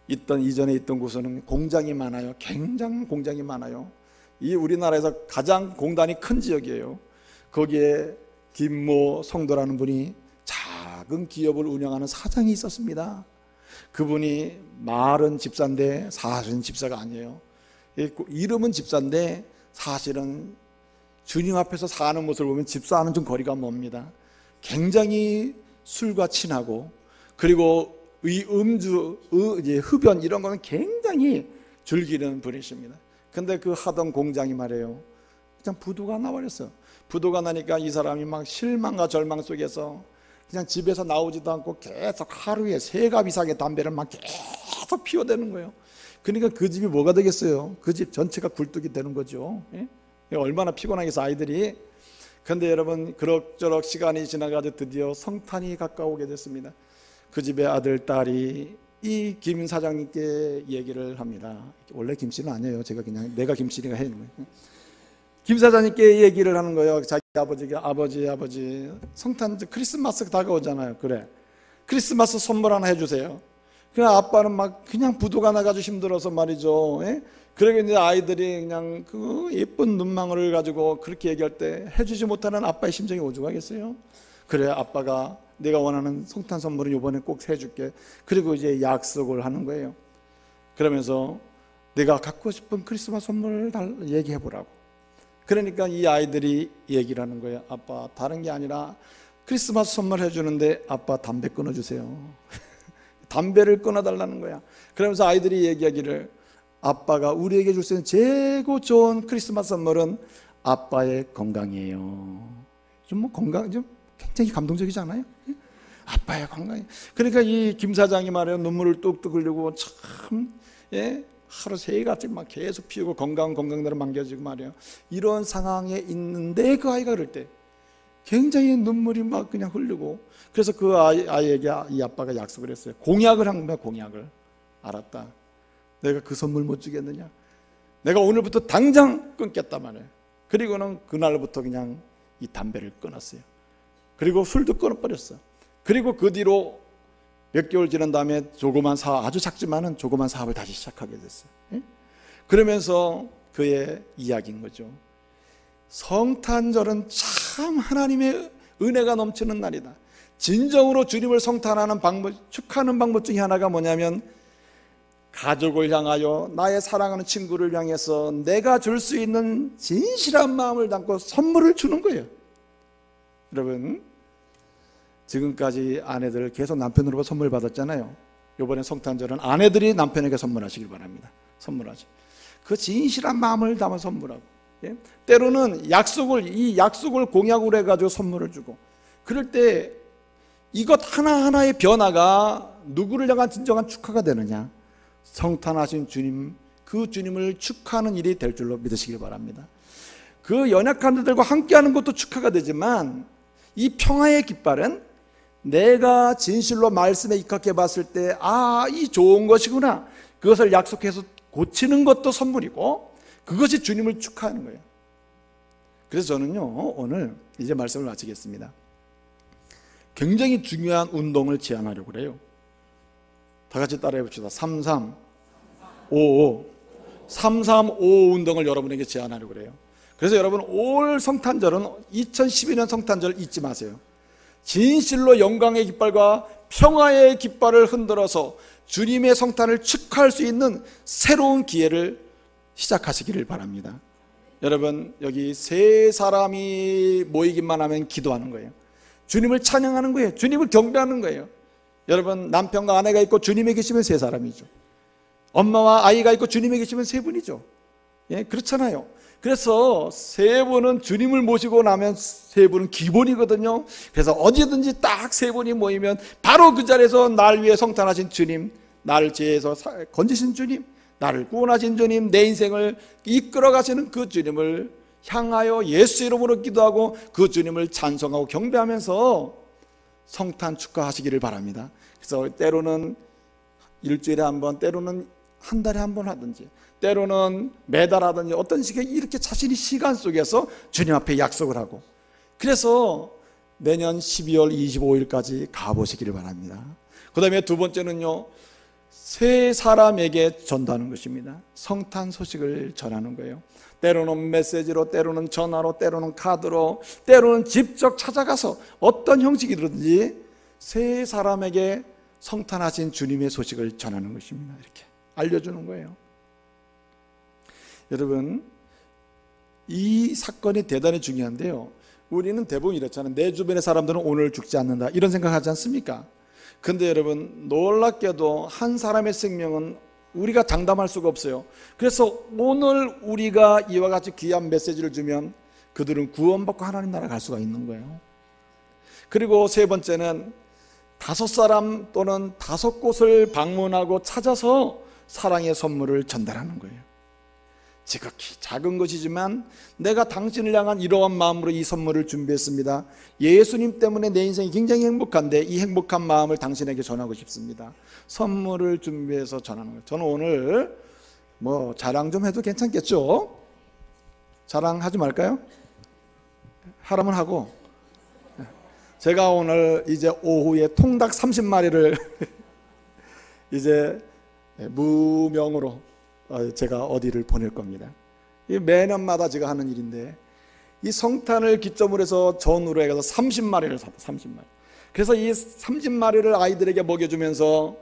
Speaker 1: 이전에 있던 곳은 공장이 많아요. 굉장한 공장이 많아요. 이 우리나라에서 가장 공단이 큰 지역이에요. 거기에 김모 성도라는 분이 작은 기업을 운영하는 사장이 있었습니다. 그분이 말은 집사인데 사실은 집사가 아니에요. 이름은 집사인데 사실은 주님 앞에서 사는 모습을 보면 집사와는 좀 거리가 멉니다. 굉장히 술과 친하고, 그리고 흡연 이런 거는 굉장히 즐기는 분이십니다. 근데 그 하던 공장이 말이에요, 그냥 부도가 나버렸어. 부도가 나니까 이 사람이 막 실망과 절망 속에서 그냥 집에서 나오지도 않고 계속 하루에 3갑 이상의 담배를 막 계속 피워대는 거예요. 그러니까 그 집이 뭐가 되겠어요? 그 집 전체가 굴뚝이 되는 거죠. 얼마나 피곤하겠어, 아이들이. 근데 여러분, 그럭저럭 시간이 지나가지고 드디어 성탄이 가까우게 됐습니다. 그 집의 아들, 딸이 이 김 사장님께 얘기를 합니다. 원래 김 씨는 아니에요. 내가 김 씨니까 해요. 김 사장님께 얘기를 하는 거예요. 자기 아버지가 아버지 성탄 크리스마스 다가오잖아요. 그래, 크리스마스 선물 하나 해주세요. 그냥 아빠는 막 그냥 부도가 나가지고 힘들어서 말이죠. 그러고 이제 아이들이 그냥 그 예쁜 눈망울을 가지고 그렇게 얘기할 때 해주지 못하는 아빠의 심정이 오죽하겠어요. 그래, 아빠가 내가 원하는 성탄 선물은 이번에 꼭 해줄게. 그리고 이제 약속을 하는 거예요. 그러면서 내가 갖고 싶은 크리스마스 선물을 얘기해보라고. 그러니까 이 아이들이 얘기를 하는 거예요. 아빠, 다른 게 아니라 크리스마스 선물 해주는데 아빠 담배 끊어주세요. 담배를 끊어달라는 거야. 그러면서 아이들이 얘기하기를, 아빠가 우리에게 줄 수 있는 최고 좋은 크리스마스 선물은 아빠의 건강이에요. 건강 굉장히 감동적이지 않아요? 아빠의 건강. 그러니까 이 김 사장이 말이에요, 눈물을 뚝뚝 흘리고 참, 하루 3갑씩 막 계속 피우고 건강대로 망겨지고 말이에요. 이런 상황에 있는데 그 아이가 그럴 때 굉장히 눈물이 막 그냥 흐르고, 그래서 그 아이에게 이 아빠가 약속을 했어요. 공약을 한 거야, 공약을. 알았다. 내가 그 선물 못 주겠느냐? 내가 오늘부터 당장 끊겠다 말이에요. 그리고는 그날부터 그냥 이 담배를 끊었어요. 그리고 술도 끊어버렸어. 그리고 그 뒤로 몇 개월 지난 다음에 조그만 사업, 아주 작지만은 조그만 사업을 다시 시작하게 됐어요. 그러면서 그의 이야기인 거죠. 성탄절은 참 하나님의 은혜가 넘치는 날이다. 진정으로 주님을 성탄하는 방법, 축하하는 방법 중에 하나가 뭐냐면, 가족을 향하여, 나의 사랑하는 친구를 향해서 내가 줄 수 있는 진실한 마음을 담고 선물을 주는 거예요. 여러분, 지금까지 아내들 계속 남편으로부터 선물 받았잖아요. 이번에 성탄절은 아내들이 남편에게 선물하시길 바랍니다. 선물하죠. 그 진실한 마음을 담아 선물하고, 때로는 이 약속을 공약으로 해가지고 선물을 주고, 그럴 때 이것 하나하나의 변화가 누구를 향한 진정한 축하가 되느냐? 성탄하신 주님, 그 주님을 축하하는 일이 될 줄로 믿으시길 바랍니다. 그 연약한 자들과 함께하는 것도 축하가 되지만, 이 평화의 깃발은 내가 진실로 말씀에 입각해 봤을 때, 이 좋은 것이구나, 그것을 약속해서 고치는 것도 선물이고, 그것이 주님을 축하하는 거예요. 그래서 저는요, 오늘 이제 말씀을 마치겠습니다. 굉장히 중요한 운동을 제안하려고 그래요. 다 같이 따라해 봅시다. 3355 운동을 여러분에게 제안하려고 그래요. 그래서 여러분, 올 성탄절은 2012년 성탄절 잊지 마세요. 진실로 영광의 깃발과 평화의 깃발을 흔들어서 주님의 성탄을 축하할 수 있는 새로운 기회를 시작하시기를 바랍니다. 여러분, 여기 3사람이 모이기만 하면 기도하는 거예요. 주님을 찬양하는 거예요. 주님을 경배하는 거예요. 여러분, 남편과 아내가 있고 주님에 계시면 3사람이죠. 엄마와 아이가 있고 주님에 계시면 3분이죠. 예, 그렇잖아요. 그래서 세 분은 주님을 모시고 나면 세 분은 기본이거든요. 그래서 어디든지 딱 세 분이 모이면 바로 그 자리에서 날 위해 성탄하신 주님, 나를 죄에서 건지신 주님, 나를 구원하신 주님, 내 인생을 이끌어 가시는 그 주님을 향하여 예수 이름으로 기도하고 그 주님을 찬송하고 경배하면서 성탄 축하하시기를 바랍니다. 그래서 때로는 일주일에 한 번, 때로는 한 달에 한 번 하든지, 때로는 매달 하든지 어떤 식의 이렇게 자신이 시간 속에서 주님 앞에 약속을 하고, 그래서 내년 12월 25일까지 가보시기를 바랍니다. 그 다음에 두 번째는요, 세 사람에게 전도하는 것입니다. 성탄 소식을 전하는 거예요. 때로는 메시지로, 때로는 전화로, 때로는 카드로, 때로는 직접 찾아가서 어떤 형식이든지 세 사람에게 성탄하신 주님의 소식을 전하는 것입니다. 이렇게 알려주는 거예요. 여러분, 이 사건이 대단히 중요한데요, 우리는 대부분 이렇잖아요. 내 주변의 사람들은 오늘 죽지 않는다, 이런 생각하지 않습니까? 근데 여러분, 놀랍게도 한 사람의 생명은 우리가 장담할 수가 없어요. 그래서 오늘 우리가 이와 같이 귀한 메시지를 주면 그들은 구원받고 하나님 나라 갈 수가 있는 거예요. 그리고 세 번째는 5사람 또는 5곳을 방문하고 찾아서 사랑의 선물을 전달하는 거예요. 지극히 작은 것이지만 내가 당신을 향한 이러한 마음으로 이 선물을 준비했습니다. 예수님 때문에 내 인생이 굉장히 행복한데 이 행복한 마음을 당신에게 전하고 싶습니다. 선물을 준비해서 전하는 거예요. 저는 오늘 자랑 좀 해도 괜찮겠죠? 자랑하지 말까요? 하라면 하고, 제가 오늘 이제 오후에 통닭 30마리를 이제 무명으로 제가 어디를 보낼 겁니다. 이 매년마다 제가 하는 일인데, 이 성탄을 기점으로 해서 전으로 해서 30마리를 샀다. 30마리. 그래서 이 30마리를 아이들에게 먹여주면서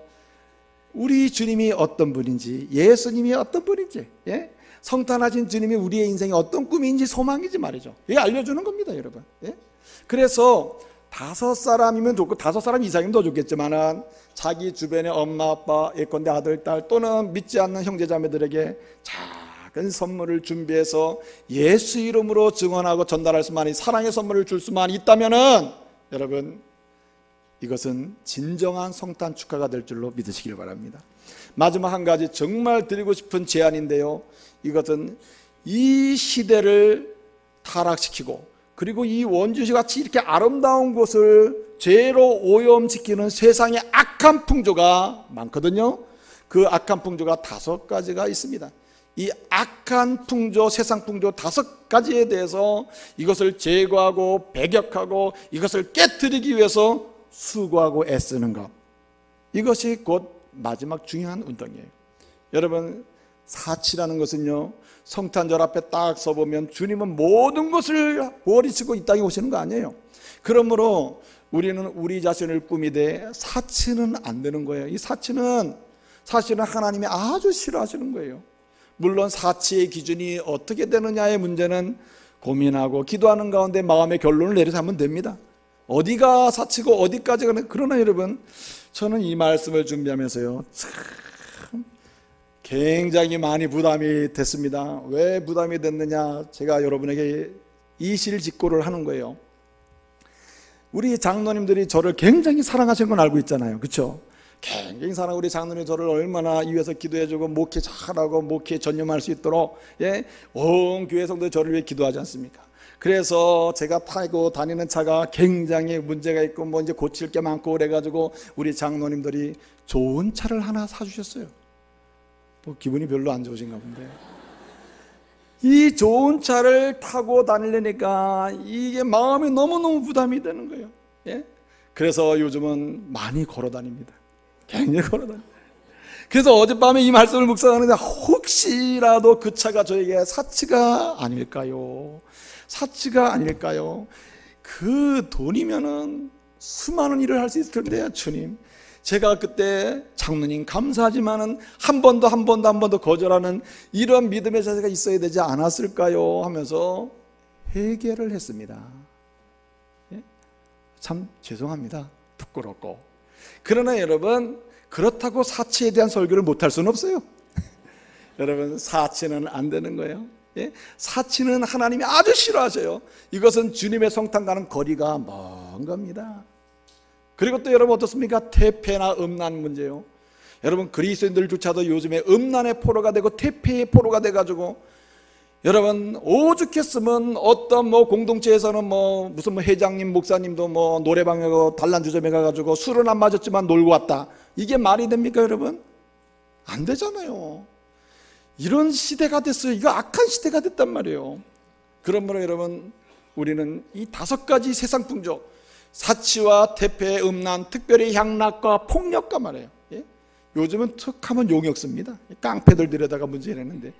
Speaker 1: 우리 주님이 어떤 분인지, 예수님이 어떤 분인지, 예? 성탄하신 주님이 우리의 인생이 어떤 꿈인지 소망인지 말이죠. 이게 알려주는 겁니다, 여러분. 예? 그래서 5사람이면 좋고 5사람 이상이면 더 좋겠지만은 자기 주변의 엄마, 아빠, 예컨대 아들, 딸 또는 믿지 않는 형제자매들에게 작은 선물을 준비해서 예수 이름으로 증언하고 전달할 수만, 사랑의 선물을 줄 수만 있다면은 여러분, 이것은 진정한 성탄 축하가 될 줄로 믿으시길 바랍니다. 마지막 한 가지 정말 드리고 싶은 제안인데요, 이것은 이 시대를 타락시키고 그리고 이 원주시 같이 이렇게 아름다운 곳을 죄로 오염시키는 세상의 악한 풍조가 많거든요. 그 악한 풍조가 5가지가 있습니다. 이 악한 풍조, 세상 풍조 5가지에 대해서 이것을 제거하고 배격하고 이것을 깨뜨리기 위해서 수고하고 애쓰는 것, 이것이 곧 마지막 중요한 운동이에요. 여러분, 사치라는 것은요, 성탄절 앞에 딱 서보면 주님은 모든 것을 버리시고 이 땅에 오시는 거 아니에요. 그러므로 우리는 우리 자신을 꾸미되 사치는 안 되는 거예요. 이 사치는 사실은 하나님이 아주 싫어하시는 거예요. 물론 사치의 기준이 어떻게 되느냐의 문제는 고민하고 기도하는 가운데 마음의 결론을 내려서 하면 됩니다. 어디가 사치고 어디까지가, 그러나 여러분, 저는 이 말씀을 준비하면서요, 참 굉장히 많이 부담이 됐습니다. 왜 부담이 됐느냐, 제가 여러분에게 이실직고를 하는 거예요. 우리 장로님들이 저를 굉장히 사랑하시는 건 알고 있잖아요, 그렇죠? 굉장히 사랑, 우리 장로님 저를 얼마나 위해서 기도해주고 목회 잘하고 목회에 전념할 수 있도록, 예, 온 교회 성도들이 저를 위해 기도하지 않습니까? 그래서 제가 타고 다니는 차가 굉장히 문제가 있고 이제 고칠 게 많고 그래가지고 우리 장로님들이 좋은 차를 하나 사주셨어요. 기분이 별로 안 좋으신가 본데, 이 좋은 차를 타고 다니려니까 이게 마음이 너무너무 부담이 되는 거예요. 예? 그래서 요즘은 많이 걸어 다닙니다. 굉장히 걸어 다닙니다. 그래서 어젯밤에 이 말씀을 묵상하는데 혹시라도 그 차가 저에게 사치가 아닐까요? 사치가 아닐까요? 그 돈이면은 수많은 일을 할 수 있을 텐데요. 주님, 제가 그때 장로님 감사하지만은 한 번도 거절하는 이런 믿음의 자세가 있어야 되지 않았을까요? 하면서 회개를 했습니다. 예? 참 죄송합니다. 부끄럽고. 그러나 여러분, 그렇다고 사치에 대한 설교를 못할 수는 없어요. 여러분, 사치는 안 되는 거예요. 예? 사치는 하나님이 아주 싫어하셔요. 이것은 주님의 성탄과는 거리가 먼 겁니다. 그리고 또 여러분 어떻습니까? 태폐나 음란 문제요. 여러분, 그리스도인들조차도 요즘에 음란의 포로가 되고 태폐의 포로가 돼가지고, 여러분 오죽했으면 어떤 공동체에서는 무슨 회장님 목사님도 노래방에 단란주점에 가가지고 술은 안 마셨지만 놀고 왔다. 이게 말이 됩니까 여러분? 안 되잖아요. 이런 시대가 됐어요. 이거 악한 시대가 됐단 말이에요. 그러므로 여러분, 우리는 이 5가지 세상 풍조, 사치와 태폐, 음란, 특별히 향락과 폭력과 말이에요. 예? 요즘은 툭하면 용역 씁니다. 깡패들 들여다가 문제 내는데,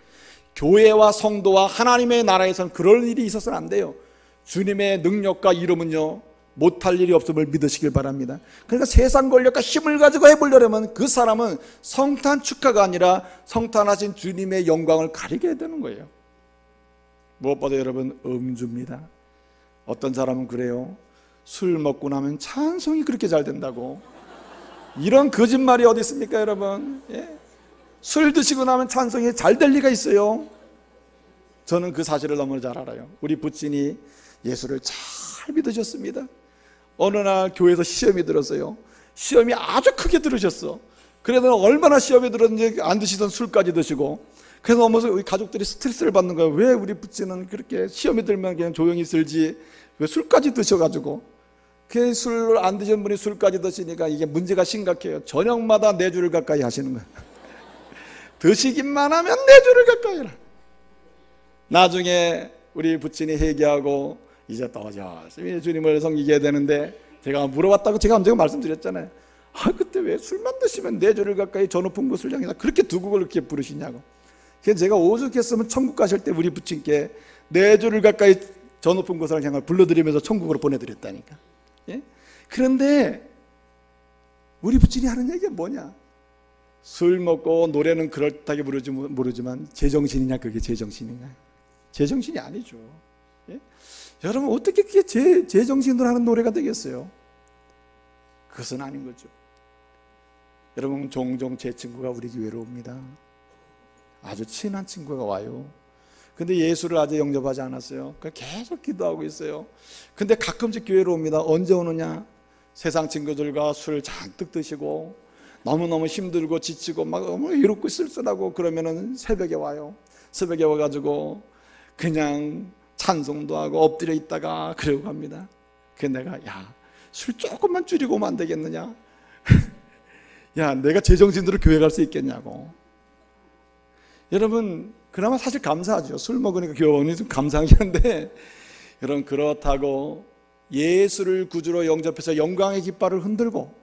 Speaker 1: 교회와 성도와 하나님의 나라에서는 그럴 일이 있어서는 안 돼요. 주님의 능력과 이름은요, 못할 일이 없음을 믿으시길 바랍니다. 그러니까 세상 권력과 힘을 가지고 해보려면 그 사람은 성탄 축하가 아니라 성탄하신 주님의 영광을 가리게 해야 되는 거예요. 무엇보다 여러분, 음주입니다. 어떤 사람은 그래요. 술 먹고 나면 찬송이 그렇게 잘 된다고. 이런 거짓말이 어디 있습니까 여러분? 예? 술 드시고 나면 찬송이 잘 될 리가 있어요? 저는 그 사실을 너무 잘 알아요. 우리 부친이 예수를 잘 믿으셨습니다. 어느 날 교회에서 시험이 들었어요. 시험이 아주 크게 들으셨어. 그래도 얼마나 시험이 들었는지 안 드시던 술까지 드시고, 그래서 어머서 우리 가족들이 스트레스를 받는 거예요. 왜 우리 부친은 그렇게 시험이 들면 그냥 조용히 들지 왜 술까지 드셔가지고. 그 술 안 드신 분이 술까지 드시니까 이게 문제가 심각해요. 저녁마다 4주를 가까이 하시는 거예요. 드시기만 하면 4주를 가까이 해라. 나중에 우리 부친이 회개하고 이제 또 열심히 주님을 섬기게 되는데, 제가 물어봤다고 제가 언젠가 말씀드렸잖아요. 그때 왜 술만 드시면 4주를 가까이 저 높은 곳을 향해서 그렇게 두 곡을 그렇게 부르시냐고. 그래서 제가 오죽했으면 천국 가실 때 우리 부친께 4주를 가까이 저 높은 곳을 향해 불러드리면서 천국으로 보내드렸다니까. 예? 그런데 우리 부친이 하는 얘기가 뭐냐? 술 먹고 노래는 그럴듯하게 모르지만 제정신이냐? 그게 제정신이냐? 제정신이 아니죠. 예? 여러분, 어떻게 그게 제정신으로 하는 노래가 되겠어요? 그것은 아닌 거죠. 여러분, 종종 제 친구가 우리 교회로 옵니다. 아주 친한 친구가 와요. 근데 예수를 아직 영접하지 않았어요. 계속 기도하고 있어요. 근데 가끔씩 교회로 옵니다. 언제 오느냐? 세상 친구들과 술 잔뜩 드시고 너무너무 힘들고 지치고 막 너무 이롭고 쓸쓸하고 그러면은 새벽에 와요. 새벽에 와가지고 그냥 찬송도 하고 엎드려 있다가 그러고 갑니다. 그래서 내가 술 조금만 줄이고 오면 안 되겠느냐? 내가 제정신으로 교회 갈 수 있겠냐고. 여러분, 그나마 사실 감사하죠. 술 먹으니까 교회 오니 좀 감사하긴 한데, 여러분, 그렇다고 예수를 구주로 영접해서 영광의 깃발을 흔들고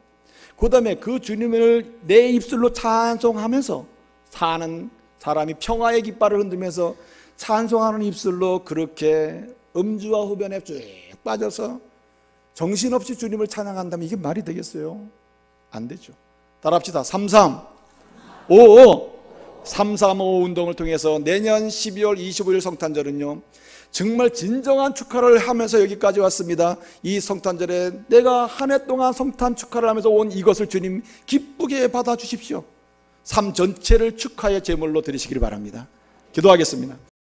Speaker 1: 그 다음에 그 주님을 내 입술로 찬송하면서 사는 사람이 평화의 깃발을 흔들면서 찬송하는 입술로 그렇게 음주와 흡연에 쭉 빠져서 정신없이 주님을 찬양한다면 이게 말이 되겠어요? 안 되죠. 따라합시다. 335 운동을 통해서 내년 12월 25일 성탄절은요, 정말 진정한 축하를 하면서 여기까지 왔습니다. 이 성탄절에 내가 한 해 동안 성탄 축하를 하면서 온 이것을 주님 기쁘게 받아주십시오. 삶 전체를 축하의 제물로 드리시길 바랍니다. 기도하겠습니다.